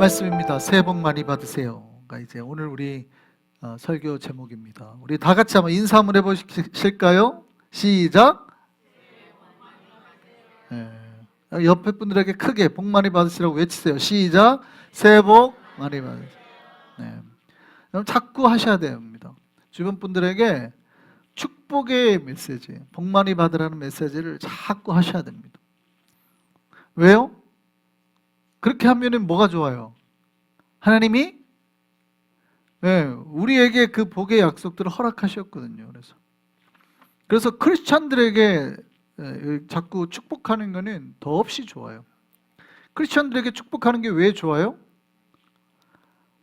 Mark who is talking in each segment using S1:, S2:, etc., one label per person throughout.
S1: 말씀입니다. 새해 복 많이 받으세요가 이제 오늘 우리 설교 제목입니다. 우리 다 같이 한번 인사 한번 해보실까요? 시작. 네. 옆에 분들에게 크게 복 많이 받으시라고 외치세요. 시작. 새해 복 많이 받으세요. 네. 그럼 자꾸 하셔야 됩니다. 주변 분들에게 축복의 메시지, 복 많이 받으라는 메시지를 자꾸 하셔야 됩니다. 왜요? 그렇게 하면 뭐가 좋아요? 하나님이 우리에게 그 복의 약속들을 허락하셨거든요. 그래서 크리스찬들에게 자꾸 축복하는 거는 더없이 좋아요. 크리스찬들에게 축복하는 게 왜 좋아요?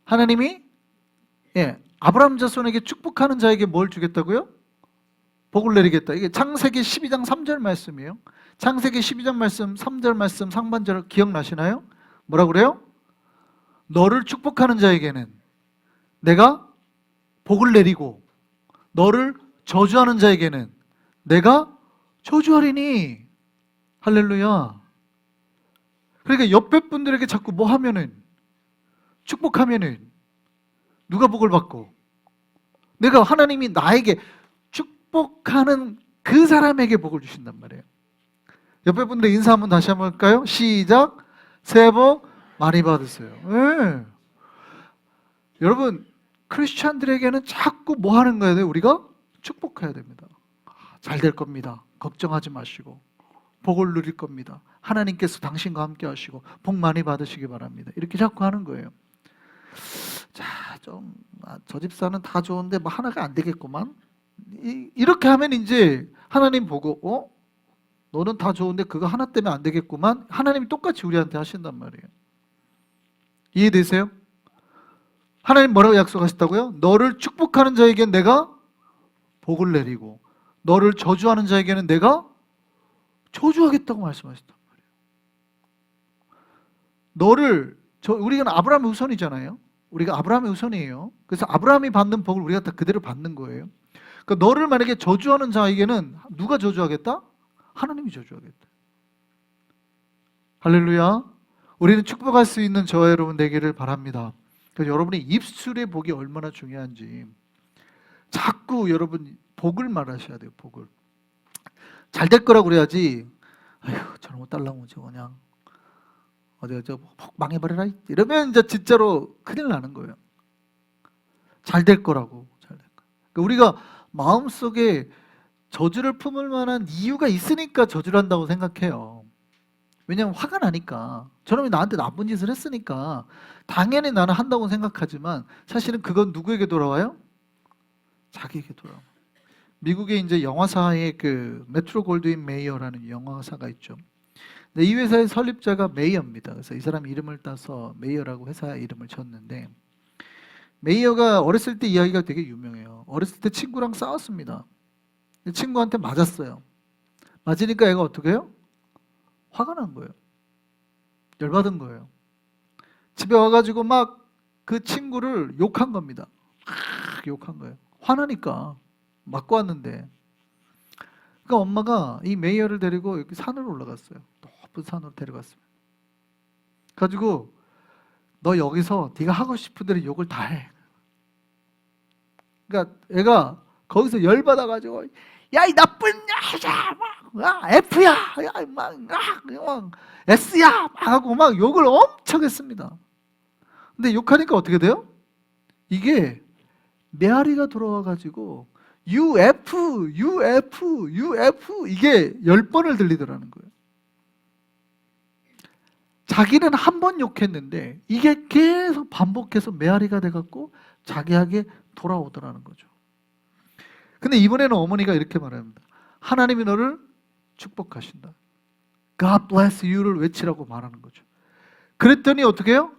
S1: 하나님이 아브라함 자손에게 축복하는 자에게 뭘 주겠다고요? 복을 내리겠다. 이게 창세기 12장 3절 말씀이에요. 창세기 12장 말씀 3절 말씀 상반절 기억나시나요? 뭐라 그래요? 너를 축복하는 자에게는 내가 복을 내리고 너를 저주하는 자에게는 내가 저주하리니. 할렐루야. 그러니까 옆에 분들에게 자꾸 뭐 하면은, 축복하면은 누가 복을 받고, 내가 하나님이 나에게 축복하는 그 사람에게 복을 주신단 말이에요. 옆에 분들 인사 한번 다시 한번 할까요? 시작. 새해 복 많이 받으세요. 네. 여러분, 크리스찬들에게는 자꾸 뭐 하는 거예요? 우리가 축복해야 됩니다. 잘 될 겁니다. 걱정하지 마시고 복을 누릴 겁니다. 하나님께서 당신과 함께 하시고 복 많이 받으시기 바랍니다. 이렇게 자꾸 하는 거예요. 자, 저 집사는 다 좋은데 뭐 하나가 안 되겠구만. 이렇게 하면 이제 하나님 보고 너는 다 좋은데 그거 하나 때문에 안 되겠구만. 하나님이 똑같이 우리한테 하신단 말이에요. 이해되세요? 하나님 뭐라고 약속하셨다고요? 너를 축복하는 자에게는 내가 복을 내리고 너를 저주하는 자에게는 내가 저주하겠다고 말씀하셨단 말이에요. 우리가 아브라함의 후손이잖아요. 우리가 아브라함의 후손이에요. 그래서 아브라함이 받는 복을 우리가 다 그대로 받는 거예요. 그러니까 너를 만약에 저주하는 자에게는 누가 저주하겠다? 하나님이 저주하겠다. 할렐루야. 우리는 축복할 수 있는 저와 여러분 되기를 바랍니다. 그래서 여러분의 입술의 복이 얼마나 중요한지 자꾸 여러분 복을 말하셔야 돼요. 복을. 잘 될 거라고 그래야지. 아휴, 저놈의 딸랑은 저 그냥 복 망해버려라 이러면 이제 진짜로 큰일 나는 거예요. 잘 될 거라고. 잘 될 거. 그러니까 우리가 마음속에 저주를 품을 만한 이유가 있으니까 저주를 한다고 생각해요. 왜냐하면 화가 나니까. 저놈이 나한테 나쁜 짓을 했으니까 당연히 나는 한다고 생각하지만 사실은 그건 누구에게 돌아와요? 자기에게 돌아와요. 미국의 이제 영화사의 그 메트로 골드윈 메이어라는 영화사가 있죠. 근데 이 회사의 설립자가 메이어입니다. 그래서 이 사람 이름을 따서 메이어라고 회사 이름을 쳤는데, 메이어가 어렸을 때 이야기가 되게 유명해요. 어렸을 때 친구랑 싸웠습니다. 친구한테 맞았어요. 맞으니까 얘가 어떻게 해요? 화가 난 거예요. 열받은 거예요. 집에 와가지고 막 그 친구를 욕한 겁니다. 욕한 거예요. 화나니까. 맞고 왔는데. 그러니까 엄마가 이 메이어를 데리고 이렇게 산으로 올라갔어요. 높은 산으로 데려갔습니다. 가지고 너 여기서 네가 하고 싶은 대로 욕을 다 해. 그러니까 애가 거기서 열받아가지고 야, 이 나쁜 여자, F야, 야, 막 S야, 막 하고 막 욕을 엄청 했습니다. 근데 욕하니까 어떻게 돼요? 이게 메아리가 돌아와가지고 UF 이게 10번을 들리더라는 거예요. 자기는 한 번 욕했는데 이게 계속 반복해서 메아리가 돼갖고 자기에게 돌아오더라는 거죠. 근데 이번에는 어머니가 이렇게 말합니다. 하나님이 너를 축복하신다. God bless you를 외치라고 말하는 거죠. 그랬더니 어떻게 해요?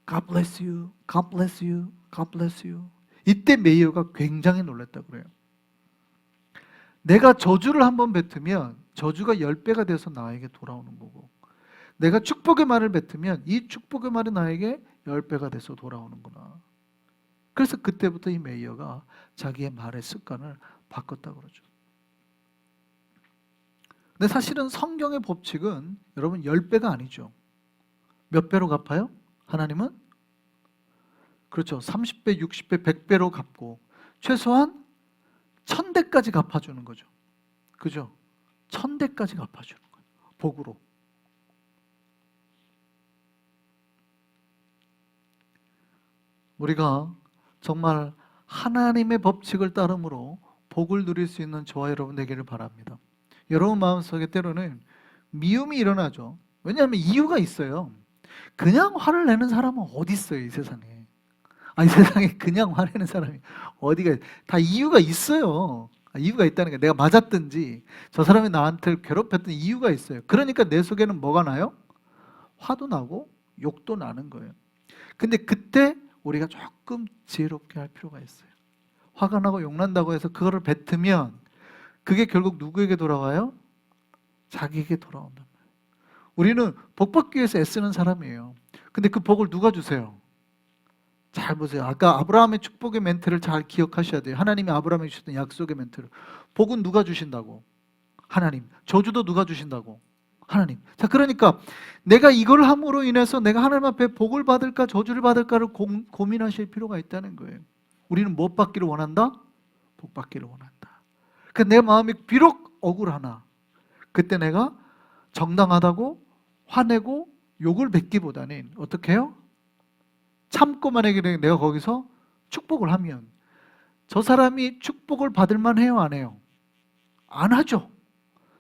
S1: God bless you, God bless you, God bless you. 이때 메이어가 굉장히 놀랐다고 그래요. 내가 저주를 한번 뱉으면 저주가 10배가 돼서 나에게 돌아오는 거고, 내가 축복의 말을 뱉으면 이 축복의 말이 나에게 10배가 돼서 돌아오는구나. 그래서 그때부터 이 메이어가 자기의 말의 습관을 바꿨다고 그러죠. 근데 사실은 성경의 법칙은 여러분 10배가 아니죠. 몇 배로 갚아요? 하나님은 그렇죠. 30배, 60배, 100배로 갚고 최소한 1000대까지 갚아주는 거죠. 그죠? 1000대까지 갚아주는 거예요. 복으로. 우리가 정말 하나님의 법칙을 따름으로 복을 누릴 수 있는 저와 여러분 되기를 바랍니다. 여러분 마음속에 때로는 미움이 일어나죠. 왜냐하면 이유가 있어요. 그냥 화를 내는 사람은 어디 있어요, 이 세상에. 이 세상에 그냥 화내는 사람이 어디가, 다 이유가 있어요. 이유가 있다는 게, 내가 맞았든지 저 사람이 나한테 괴롭혔던 이유가 있어요. 그러니까 내 속에는 뭐가 나요? 화도 나고 욕도 나는 거예요. 근데 그때 우리가 조금 지혜롭게 할 필요가 있어요. 화가 나고 욕난다고 해서 그거를 뱉으면 그게 결국 누구에게 돌아와요? 자기에게 돌아온단 말이에요. 우리는 복 받기 위해서 애쓰는 사람이에요. 근데 그 복을 누가 주세요? 잘 보세요. 아까 아브라함의 축복의 멘트를 잘 기억하셔야 돼요. 하나님이 아브라함에게 주셨던 약속의 멘트를. 복은 누가 주신다고? 하나님. 저주도 누가 주신다고? 하나님. 자, 그러니까 내가 이걸 함으로 인해서 내가 하나님 앞에 복을 받을까 저주를 받을까를 고민하실 필요가 있다는 거예요. 우리는 못 받기를 원한다? 복 받기를 원한다. 그 내 마음이 비록 억울하나 그때 내가 정당하다고 화내고 욕을 뱉기보다는 어떻게 해요? 참고 만약에 내가 거기서 축복을 하면 저 사람이 축복을 받을 만해요, 안 해요? 안 하죠.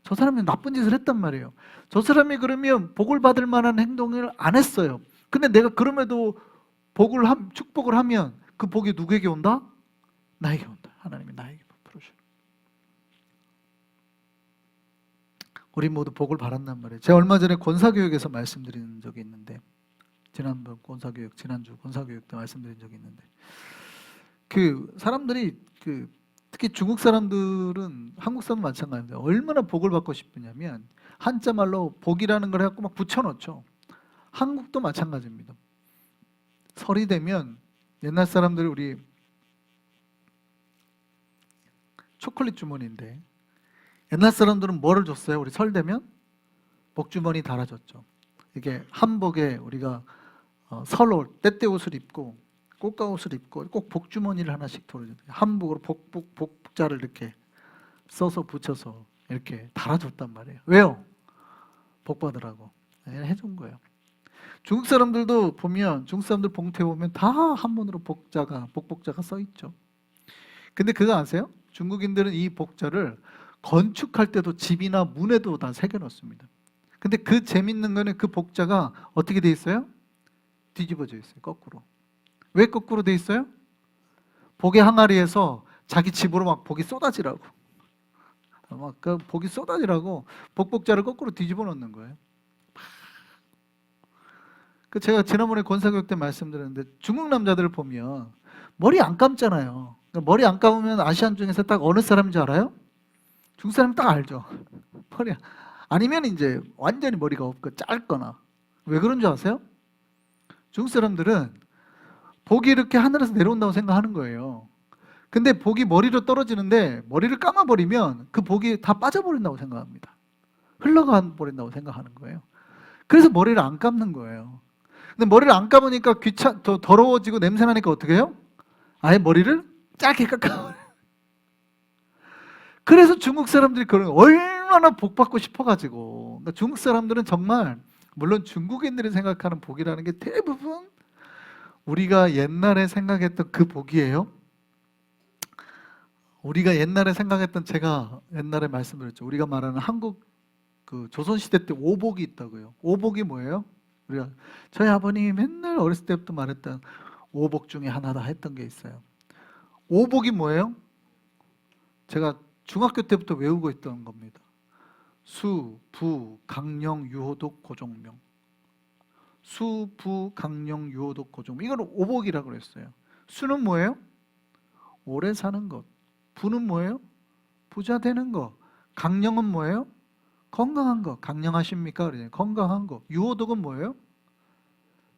S1: 저 사람이 나쁜 짓을 했단 말이에요. 저 사람이 그러면 복을 받을 만한 행동을 안 했어요. 근데 내가 그럼에도 축복을 하면 그 복이 누구에게 온다? 나에게 온다. 하나님이 나에게 베풀어줘요. 우리 모두 복을 받았단 말이에요. 제가 얼마 전에 권사교육에서 말씀드린 적이 있는데, 지난주 권사교육 때 말씀드린 적이 있는데, 그 사람들이 특히 중국 사람들은 한국 사람도 마찬가지인데 얼마나 복을 받고 싶으냐면 한자 말로 복이라는 걸 해갖고 막 붙여놓죠. 한국도 마찬가지입니다. 설이 되면 옛날 사람들 우리 초콜릿 주머니인데 옛날 사람들은 뭐를 줬어요? 우리 설 되면 복주머니 달아줬죠. 이게 한복에 우리가 설올 때때 옷을 입고 꽃가 옷을 입고 꼭 복주머니를 하나씩 돌려줘요. 한복으로 복자를 이렇게 써서 붙여서 이렇게 달아줬단 말이에요. 왜요? 복 받으라고 해준 거예요. 중국 사람들도 보면 중국 사람들 봉투에 보면 다 한문으로 복복자가 써 있죠. 근데 그거 아세요? 중국인들은 이 복자를 건축할 때도 집이나 문에도 다 새겨 놓습니다. 근데 그 재밌는 거는 그 복자가 어떻게 돼 있어요? 뒤집어져 있어요. 거꾸로. 왜 거꾸로 돼 있어요? 복의 항아리에서 자기 집으로 막 복이 쏟아지라고. 막 그 복이 쏟아지라고 복복자를 거꾸로 뒤집어 놓는 거예요. 그 제가 지난번에 권사교육 때 말씀드렸는데 중국 남자들을 보면 머리 안 감잖아요. 그러니까 머리 안 감으면 아시안 중에서 딱 어느 사람인지 알아요? 중국 사람 딱 알죠. 머리 아니면 이제 완전히 머리가 없고 짧거나. 왜 그런 줄 아세요? 중국 사람들은 복이 이렇게 하늘에서 내려온다고 생각하는 거예요. 근데 복이 머리로 떨어지는데 머리를 감아버리면 그 복이 다 빠져버린다고 생각합니다. 흘러가 버린다고 생각하는 거예요. 그래서 머리를 안 감는 거예요. 근데 머리를 안 감으니까 더 더러워지고 냄새나니까 어떻게 해요? 아예 머리를 짧게 깎아버려요. 그래서 중국 사람들이 얼마나 복 받고 싶어가지고. 그러니까 중국 사람들은 정말, 물론 중국인들이 생각하는 복이라는 게 대부분 우리가 옛날에 생각했던 그 복이에요. 우리가 옛날에 생각했던, 제가 옛날에 말씀드렸죠. 우리가 말하는 한국 조선시대 때 오복이 있다고요. 오복이 뭐예요? 우리가 저희 아버님이 맨날 어렸을 때부터 말했던 오복 중에 하나다 했던 게 있어요. 오복이 뭐예요? 제가 중학교 때부터 외우고 있던 겁니다. 수, 부, 강령, 유호독, 고종명. 수, 부, 강령, 유호독, 고종명. 이건 오복이라고 그랬어요. 수는 뭐예요? 오래 사는 것. 부는 뭐예요? 부자 되는 것. 강령은 뭐예요? 건강한 거. 강령하십니까? 그러잖아요. 건강한 거. 유호독은 뭐예요?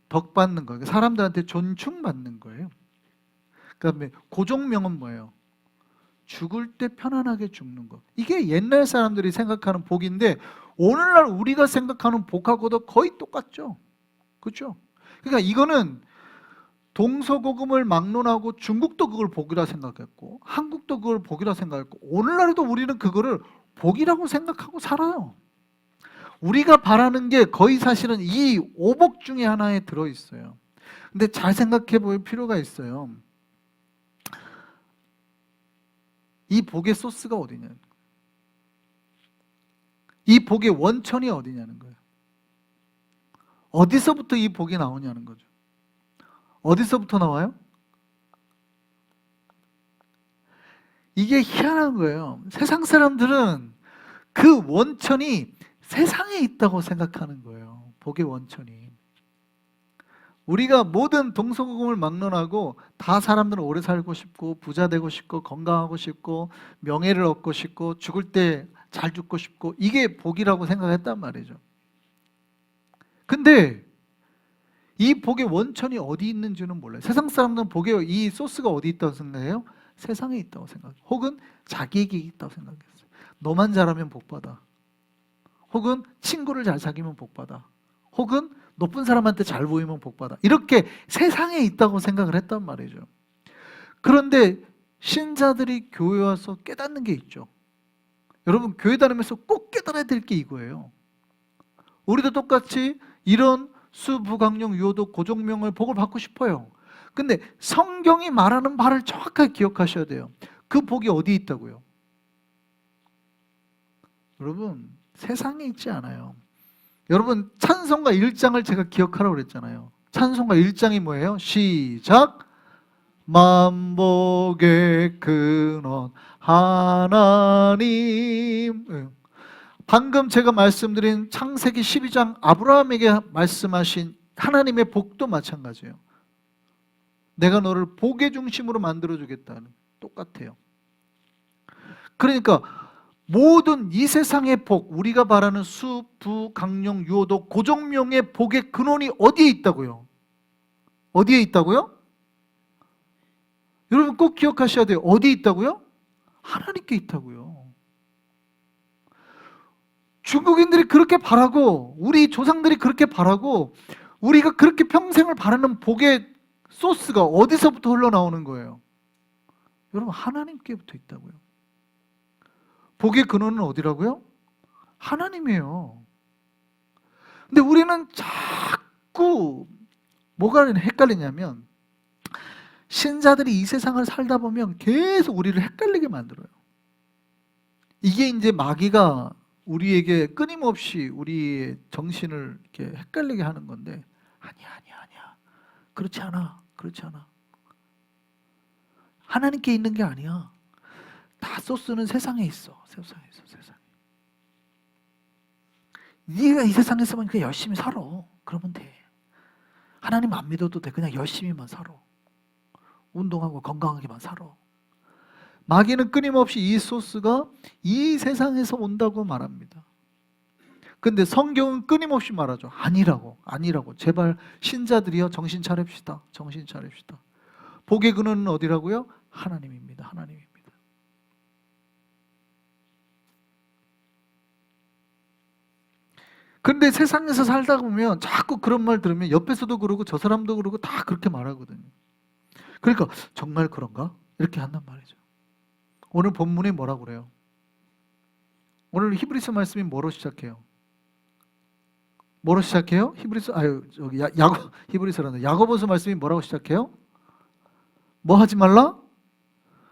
S1: 덕 받는 거. 사람들한테 존중받는 거예요. 그다음에 고종명은 뭐예요? 죽을 때 편안하게 죽는 거. 이게 옛날 사람들이 생각하는 복인데 오늘날 우리가 생각하는 복하고도 거의 똑같죠. 그렇죠? 그러니까 이거는 동서고금을 막론하고 중국도 그걸 복이라 생각했고 한국도 그걸 복이라 생각했고 오늘날에도 우리는 그거를 복이라고 생각하고 살아요. 우리가 바라는 게 거의 사실은 이 오복 중에 하나에 들어있어요. 근데 잘 생각해 볼 필요가 있어요. 이 복의 소스가 어디냐는, 이 복의 원천이 어디냐는 거예요. 어디서부터 이 복이 나오냐는 거죠. 어디서부터 나와요? 이게 희한한 거예요. 세상 사람들은 그 원천이 세상에 있다고 생각하는 거예요. 복의 원천이. 우리가 모든 동서고금을 막론하고 다 사람들은 오래 살고 싶고 부자 되고 싶고 건강하고 싶고 명예를 얻고 싶고 죽을 때 잘 죽고 싶고 이게 복이라고 생각했단 말이죠. 근데 이 복의 원천이 어디 있는지는 몰라요. 세상 사람들은 복의 이 소스가 어디 있다고 생각해요? 세상에 있다고 생각해요. 혹은 자기에게 있다고 생각했어요. 너만 잘하면 복받아. 혹은 친구를 잘 사귀면 복받아. 혹은 높은 사람한테 잘 보이면 복받아. 이렇게 세상에 있다고 생각을 했단 말이죠. 그런데 신자들이 교회 와서 깨닫는 게 있죠. 여러분 교회 다니면서 꼭 깨달아야 될 게 이거예요. 우리도 똑같이 이런 수부강령 유효도 고종명을 복을 받고 싶어요. 근데 성경이 말하는 바를 정확하게 기억하셔야 돼요. 그 복이 어디 있다고요? 여러분 세상에 있지 않아요. 여러분 찬송가 1장을 제가 기억하라고 그랬잖아요. 찬송가 1장이 뭐예요? 시작! 만복의 근원 하나님. 방금 제가 말씀드린 창세기 12장 아브라함에게 말씀하신 하나님의 복도 마찬가지예요. 내가 너를 복의 중심으로 만들어주겠다는, 똑같아요. 그러니까 모든 이 세상의 복, 우리가 바라는 수, 부, 강령, 유호도, 고종명의 복의 근원이 어디에 있다고요? 어디에 있다고요? 여러분 꼭 기억하셔야 돼요. 어디에 있다고요? 하나님께 있다고요. 중국인들이 그렇게 바라고 우리 조상들이 그렇게 바라고 우리가 그렇게 평생을 바라는 복의 소스가 어디서부터 흘러나오는 거예요? 여러분 하나님께부터 있다고요. 복의 근원은 어디라고요? 하나님이에요. 근데 우리는 자꾸 뭐가 헷갈리냐면 신자들이 이 세상을 살다 보면 계속 우리를 헷갈리게 만들어요. 이게 이제 마귀가 우리에게 끊임없이 우리의 정신을 이렇게 헷갈리게 하는 건데 아니야. 그렇지 않아. 하나님께 있는 게 아니야. 다 소스는 세상에 있어. 세상에. 네가 이 세상에서만 그냥 열심히 살아. 그러면 돼. 하나님 안 믿어도 돼. 그냥 열심히만 살아. 운동하고 건강하게만 살아. 마귀는 끊임없이 이 소스가 이 세상에서 온다고 말합니다. 근데 성경은 끊임없이 말하죠. 아니라고. 제발 신자들이여 정신 차립시다. 복의 근원은 어디라고요? 하나님입니다. 근데 세상에서 살다 보면 자꾸 그런 말 들으면 옆에서도 그러고 저 사람도 그러고 다 그렇게 말하거든요. 그러니까 정말 그런가? 이렇게 한단 말이죠. 오늘 본문이 뭐라고 그래요? 오늘 히브리서 말씀이 뭐로 시작해요? 야고보서 말씀이 뭐라고 시작해요? 뭐 하지 말라?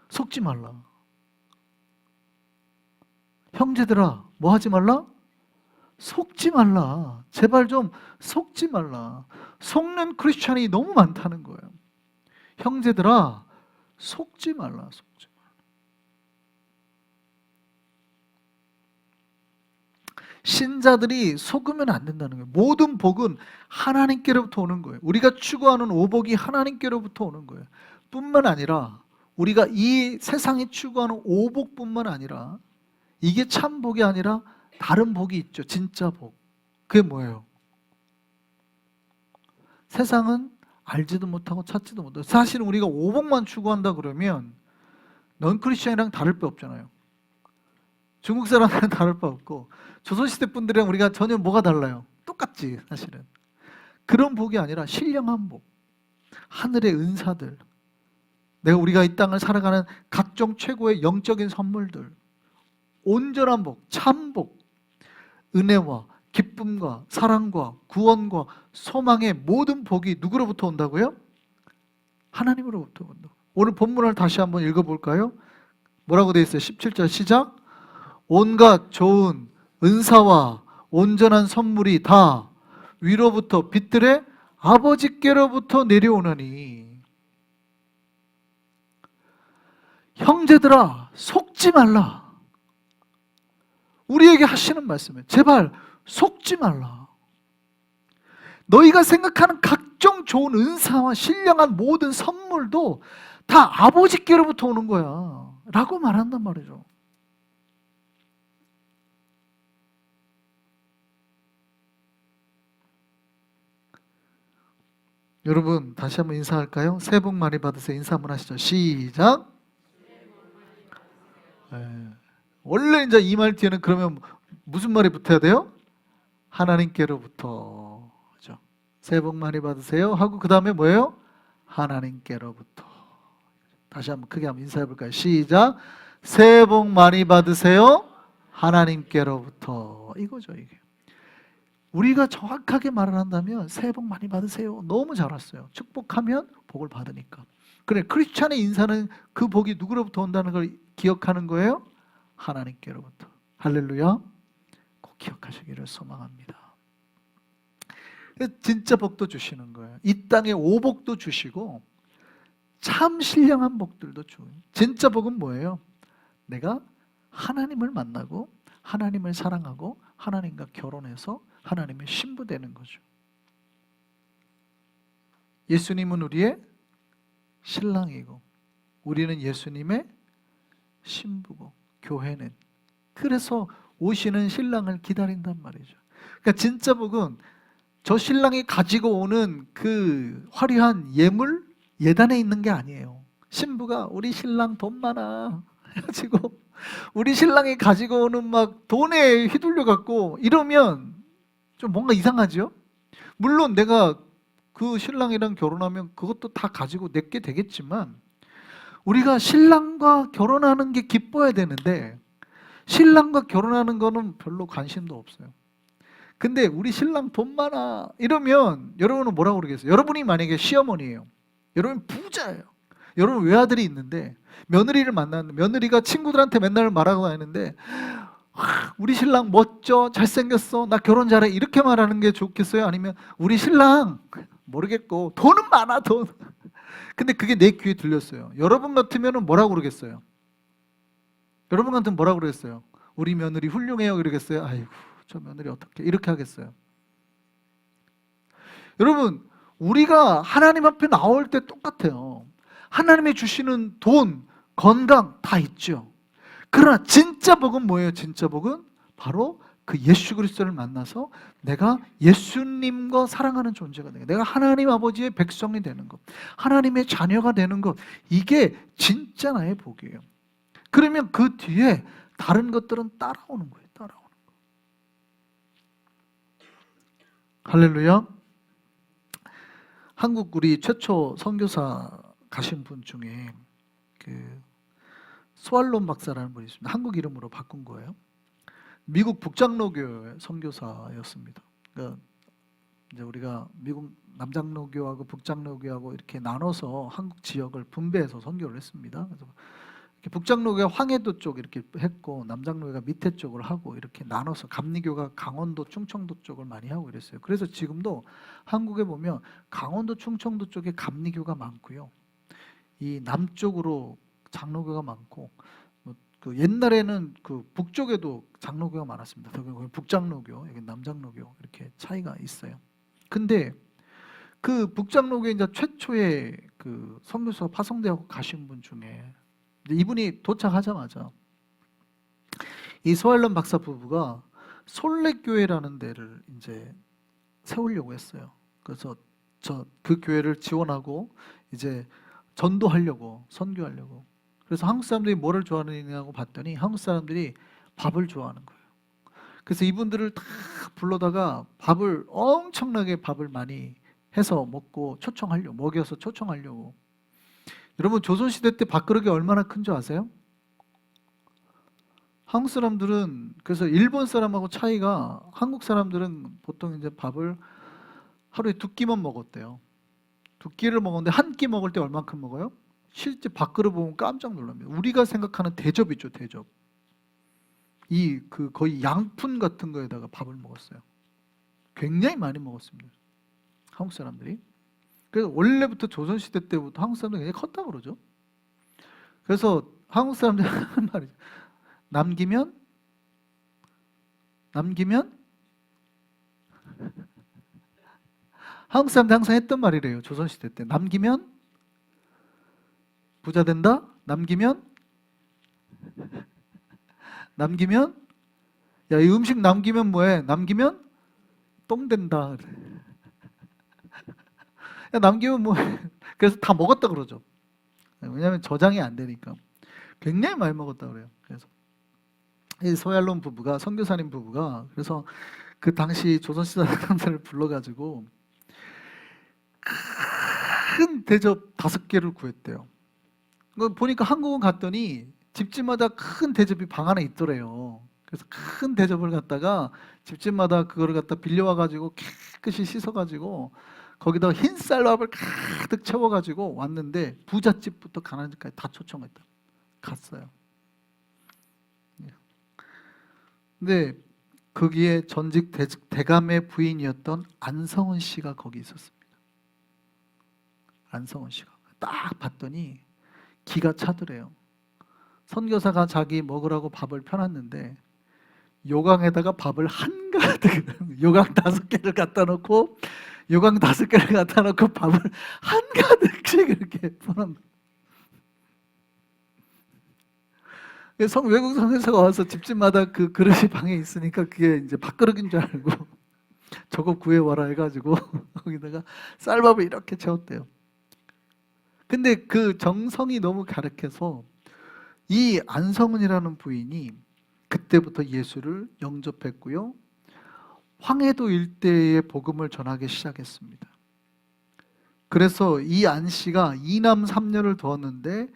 S1: 속지 말라. 형제들아, 뭐 하지 말라? 속지 말라. 제발 좀 속지 말라. 속는 크리스찬이 너무 많다는 거예요. 형제들아, 속지 말라. 신자들이 속으면 안 된다는 거예요. 모든 복은 하나님께로부터 오는 거예요. 우리가 추구하는 오복이 하나님께로부터 오는 거예요. 뿐만 아니라 우리가 이 세상이 추구하는 오복뿐만 아니라 이게 참 복이 아니라 다른 복이 있죠. 진짜 복. 그게 뭐예요? 세상은 알지도 못하고 찾지도 못하고, 사실은 우리가 오복만 추구한다 그러면 넌 크리스천이랑 다를 바 없잖아요. 중국 사람들은 다를 바 없고 조선시대 분들이랑 우리가 전혀 뭐가 달라요? 똑같지 사실은. 그런 복이 아니라 신령한 복, 하늘의 은사들, 우리가 이 땅을 살아가는 각종 최고의 영적인 선물들, 온전한 복, 참복, 은혜와 기쁨과 사랑과 구원과 소망의 모든 복이 누구로부터 온다고요? 하나님으로부터 온다. 오늘 본문을 다시 한번 읽어볼까요? 뭐라고 되어 있어요? 17절 시작. 온갖 좋은 은사와 온전한 선물이 다 위로부터 빛들의 아버지께로부터 내려오나니 형제들아 속지 말라. 우리에게 하시는 말씀이에요. 제발 속지 말라. 너희가 생각하는 각종 좋은 은사와 신령한 모든 선물도 다 아버지께로부터 오는 거야 라고 말한단 말이죠. 여러분 다시 한번 인사할까요? 새해 복 많이 받으세요. 인사 한번 하시죠. 시작. 원래 이제 이 말 뒤에는 그러면 무슨 말이 붙어야 돼요? 하나님께로부터. 그죠? 새해 복 많이 받으세요 하고 그 다음에 뭐예요? 하나님께로부터. 다시 한번 크게 한번 인사해 볼까요? 시작. 새해 복 많이 받으세요. 하나님께로부터. 이거죠 이게. 우리가 정확하게 말을 한다면 새해 복 많이 받으세요. 너무 잘 왔어요. 축복하면 복을 받으니까. 그래, 크리스찬의 인사는 그 복이 누구로부터 온다는 걸 기억하는 거예요? 하나님께로부터. 할렐루야. 꼭 기억하시기를 소망합니다. 진짜 복도 주시는 거예요. 이 땅에 오복도 주시고 참 신령한 복들도 줘요. 진짜 복은 뭐예요? 내가 하나님을 만나고 하나님을 사랑하고 하나님과 결혼해서 하나님의 신부 되는 거죠. 예수님은 우리의 신랑이고 우리는 예수님의 신부고 교회는 그래서 오시는 신랑을 기다린단 말이죠. 그러니까 진짜 복은 저 신랑이 가지고 오는 그 화려한 예물, 예단에 있는 게 아니에요. 신부가 우리 신랑 돈 많아 해가지고 우리 신랑이 가지고 오는 막 돈에 휘둘려 갖고 이러면 좀 뭔가 이상하죠? 물론 내가 그 신랑이랑 결혼하면 그것도 다 가지고 내게 되겠지만 우리가 신랑과 결혼하는 게 기뻐야 되는데 신랑과 결혼하는 거는 별로 관심도 없어요. 근데 우리 신랑 돈 많아 이러면 여러분은 뭐라고 그러겠어요? 여러분이 만약에 시어머니예요. 여러분 부자예요. 여러분 외아들이 있는데 며느리를 만났는데 며느리가 친구들한테 맨날 말하고 다니는데 우리 신랑 멋져, 잘생겼어, 나 결혼 잘해 이렇게 말하는 게 좋겠어요? 아니면 우리 신랑 모르겠고 돈은 많아 돈. 근데 그게 내 귀에 들렸어요. 여러분 같으면 뭐라고 그러겠어요? 여러분 같으면 뭐라고 그러겠어요? 우리 며느리 훌륭해요 그러겠어요? 아이고 저 며느리 어떻게 이렇게 하겠어요? 여러분 우리가 하나님 앞에 나올 때 똑같아요. 하나님이 주시는 돈, 건강 다 있죠. 그러나 진짜 복은 뭐예요? 진짜 복은 바로 그 예수 그리스도를 만나서 내가 예수님과 사랑하는 존재가 되는 것, 내가 하나님 아버지의 백성이 되는 것, 하나님의 자녀가 되는 것, 이게 진짜 나의 복이에요. 그러면 그 뒤에 다른 것들은 따라오는 거예요. 따라오는 거. 할렐루야. 한국 우리 최초 선교사 가신 분 중에 그 스왈론 박사라는 분이 있습니다. 한국 이름으로 바꾼 거예요. 미국 북장로교의 선교사였습니다. 그러니까 이제 우리가 미국 남장로교하고 북장로교하고 이렇게 나눠서 한국 지역을 분배해서 선교를 했습니다. 그래서 북장로교가 황해도 쪽 이렇게 했고 남장로교가 밑에 쪽을 하고 이렇게 나눠서 감리교가 강원도, 충청도 쪽을 많이 하고 이랬어요. 그래서 지금도 한국에 보면 강원도, 충청도 쪽에 감리교가 많고요. 이 남쪽으로 장로교가 많고 그 옛날에는 그 북쪽에도 장로교가 많았습니다. 북장로교, 여기 남장로교 이렇게 차이가 있어요. 근데 그 북장로교에 이제 최초의 그 선교사 파송되고 가신 분 중에 이분이 도착하자마자 이 스왈론 박사 부부가 솔레교회라는 데를 이제 세우려고 했어요. 그래서 그 교회를 지원하고 이제 전도하려고 선교하려고. 그래서 한국 사람들이 뭐를 좋아하느냐고 봤더니 한국 사람들이 밥을 좋아하는 거예요. 그래서 이분들을 다 불러다가 밥을 엄청나게 밥을 많이 해서 먹고 초청하려고, 먹여서 초청하려고. 여러분, 조선시대 때 밥그릇이 얼마나 큰 줄 아세요? 한국 사람들은, 그래서 일본 사람하고 차이가, 한국 사람들은 보통 이제 밥을 하루에 2끼만 먹었대요. 2끼를 먹었는데 한 끼 먹을 때 얼만큼 먹어요? 실제 밥그릇 보면 깜짝 놀랍니다. 우리가 생각하는 대접이죠, 대접. 거의 양푼 같은 거에다가 밥을 먹었어요. 굉장히 많이 먹었습니다, 한국 사람들이. 그래서 원래부터 조선시대 때부터 한국 사람들이 굉장히 컸다고 그러죠. 그래서 한국 사람들이 하는 말이죠. 남기면 한국 사람들이 항상 했던 말이래요, 조선시대 때. 남기면 부자 된다? 남기면 야, 이 음식 남기면 뭐해? 남기면 똥 된다. 야, 남기면 뭐해? 그래서 다 먹었다 그러죠. 왜냐하면 저장이 안 되니까. 굉장히 많이 먹었다 그래요. 그래서 이 서얄론 부부가, 선교사님 부부가, 그래서 그 당시 조선시대 사람들을 불러가지고 큰 대접 5개를 구했대요. 보니까 한국은 갔더니 집집마다 큰 대접이 방 안에 있더래요. 그래서 큰 대접을 갖다가 집집마다 그거를 갖다 빌려와가지고 깨끗이 씻어가지고 거기다 흰 쌀밥을 가득 채워가지고 왔는데 부잣집부터 가난집까지 다 초청했다. 갔어요. 근데 거기에 전직 대감의 부인이었던 안성은 씨가 거기 있었습니다. 안성은 씨가 딱 봤더니 기가 차더래요. 선교사가 자기 먹으라고 밥을 펴놨는데 요강에다가 밥을 한가득, 요강 5개를 갖다 놓고 요강 5개를 갖다 놓고 밥을 한가득씩 이렇게 퍼놓은. 외국 선교사가 와서 집집마다 그 그릇이 방에 있으니까 그게 이제 밥그릇인 줄 알고 저거 구해와라 해가지고 거기다가 쌀밥을 이렇게 채웠대요. 근데 그 정성이 너무 가득해서 이 안성은이라는 부인이 그때부터 예수를 영접했고요, 황해도 일대에 복음을 전하기 시작했습니다. 그래서 이 안 씨가 2남 3녀를 두었는데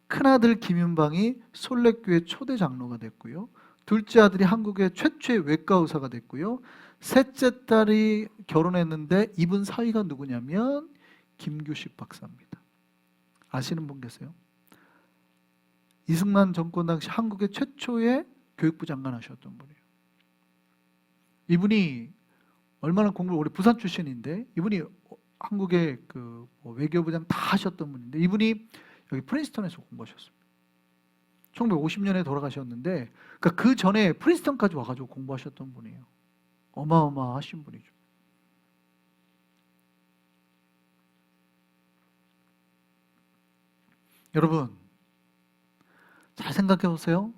S1: 큰아들 김윤방이 솔레교회 초대 장로가 됐고요, 둘째 아들이 한국의 최초의 외과 의사가 됐고요, 셋째 딸이 결혼했는데 이분 사위가 누구냐면 김규식 박사입니다. 아시는 분 계세요? 이승만 정권 당시 한국의 최초의 교육부 장관 하셨던 분이에요. 이분이 얼마나 우리 부산 출신인데 이분이 한국의 그 외교부장 다 하셨던 분인데 이분이 여기 프린스턴에서 공부하셨습니다. 1950년에 돌아가셨는데 그러니까 그 전에 프린스턴까지 와가지고 공부하셨던 분이에요. 어마어마하신 분이죠. 여러분, 잘 생각해 보세요.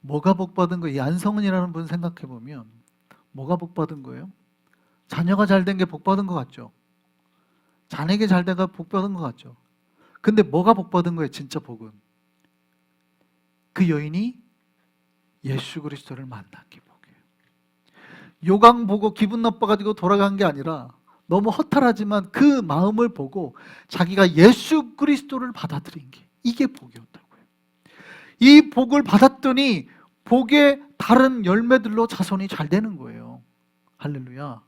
S1: 뭐가 복받은 거예요? 이 안성은이라는 분 생각해 보면 뭐가 복받은 거예요? 자녀가 잘 된 게 복받은 것 같죠? 자네에게 잘 돼가 복받은 것 같죠? 근데 뭐가 복받은 거예요? 진짜 복은 그 여인이 예수 그리스도를 만난 게 복이에요. 요강 보고 기분 나빠가지고 돌아간 게 아니라 너무 허탈하지만 그 마음을 보고 자기가 예수 그리스도를 받아들인 게 이게 복이었다고요. 이 복을 받았더니 복의 다른 열매들로 자손이 잘 되는 거예요. 할렐루야.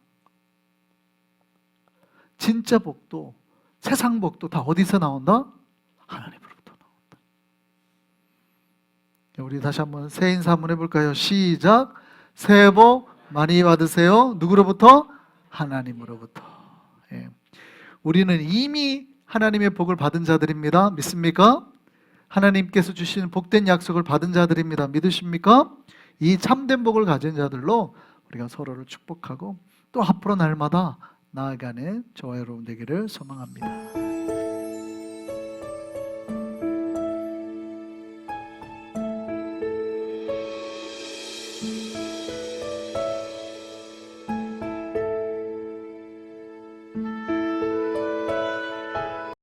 S1: 진짜 복도 세상 복도 다 어디서 나온다? 하나님으로부터 나온다. 우리 다시 한번 새 인사 한번 해볼까요? 시작. 새해 복 많이 받으세요. 누구로부터? 하나님으로부터. 예. 우리는 이미 하나님의 복을 받은 자들입니다. 믿습니까? 하나님께서 주시는 복된 약속을 받은 자들입니다. 믿으십니까? 이 참된 복을 가진 자들로 우리가 서로를 축복하고 또 앞으로 날마다 나아가는 저와 여러분 되기를 소망합니다.